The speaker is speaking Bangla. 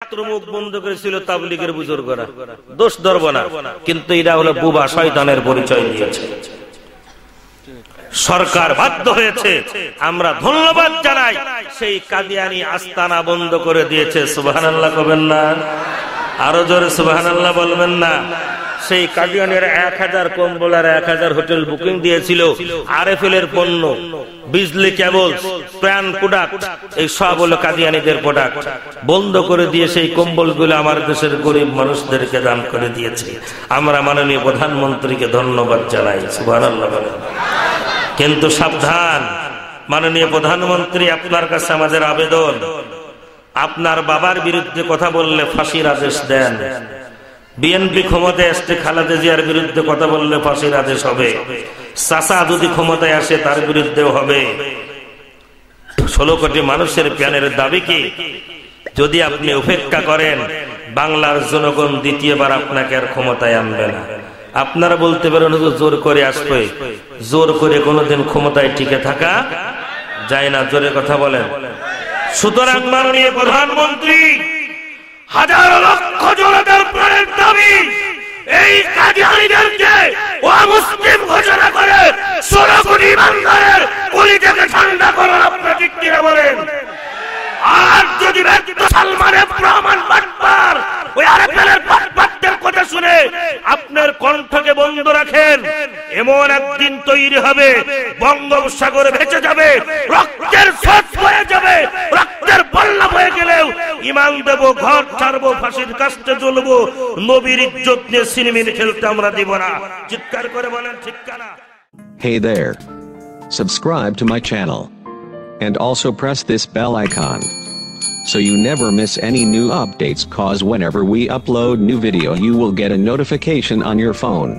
মুখ বন্ধ করেছিল তাবলীগের বুজুর্গরা, দোষ ধরব না, কিন্তু এরা হলো বুবা শয়তানের পরিচয় দিয়েছে। সরকার বাধ্য হয়েছে, আমরা ধন্যবাদ জানাই, সেই কাদিয়ানি আস্তানা বন্ধ করে দিয়েছে। সুবহানাল্লাহ কবেন না? আরো জোরে সুবহানাল্লাহ বলবেন না? সেই কাদিয়ানের 1000 কম্বল আর 1000 হোটেল বুকিং দিয়েছিল। আরএফএল এর পণ্য, বিজলি কেবল, প্যান প্রোডাক্ট, এই সব হলো কাদিয়ানিদের প্রোডাক্ট। বন্ধ করে দিয়ে সেই কম্বলগুলো আমার দেশের গরিব মানুষদেরকে দান করে দিয়েছে। আমরা মাননীয় প্রধানমন্ত্রীকে ধন্যবাদ জানাই। সুবহানাল্লাহ বলেন। কিন্তু সাবধান মাননীয় প্রধানমন্ত্রী, আপনার কাছে আমাদের আবেদন, আপনার বাবার বিরুদ্ধে কথা বললে ফাঁসির আদেশ দেন। বিএনপি ক্ষমতায় আসতে খালেদা জিয়ার বিরুদ্ধে কথা বললে ফাঁসির আদেশ হবে। চাচা যদি ক্ষমতায় আসে তার বিরুদ্ধেও হবে। 16 কোটি মানুষের প্রাণের দাবিকে যদি আপনি উপেক্ষা করেন, বাংলার জনগণ দ্বিতীয়বার আপনাকে আর ক্ষমতায় আনবে না। আপনারা বলতে পারেন জোর করে আসবে, জোর করে কোনোদিন ক্ষমতায় টিকে থাকা যায় না। জোরে কথা বলেন। সুতরাং মাননীয় প্রধানমন্ত্রী, হাজার লক্ষ জনতার প্রাণের দাবি, এই কাদিয়ানীদেরকে অমুসলিম ঘোষণা করে 16 কোটি ইমানদারের কলিজাকে ঠান্ডা করার আপনারা ঠিক কিনা বলেন? আর যদি সালমানের প্রমাণ বাটপার, ওই আরেকজনের বাটপারদের কথা শুনে আপনার কণ্ঠকে বন্ধ রাখেন, এমন একদিন তৈরি হবে, বঙ্গোপসাগর ভেসে যাবে, রক্তের স্রোত বয়ে যাবে, রক্তের বন্যা বয়ে গেলেও ঈমান দেব, ঘর ছাড়বো, ফাঁসির কাস্তে জ্বলবো, নবীর ইজ্জত নিয়ে সিনেমিনি খেলতে আমরা দিব না। চিৎকার করে বলেন ঠিক না? Hey there. Subscribe to my channel. And also press this bell icon, so you never miss any new updates, cause whenever we upload new video you will get a notification on your phone.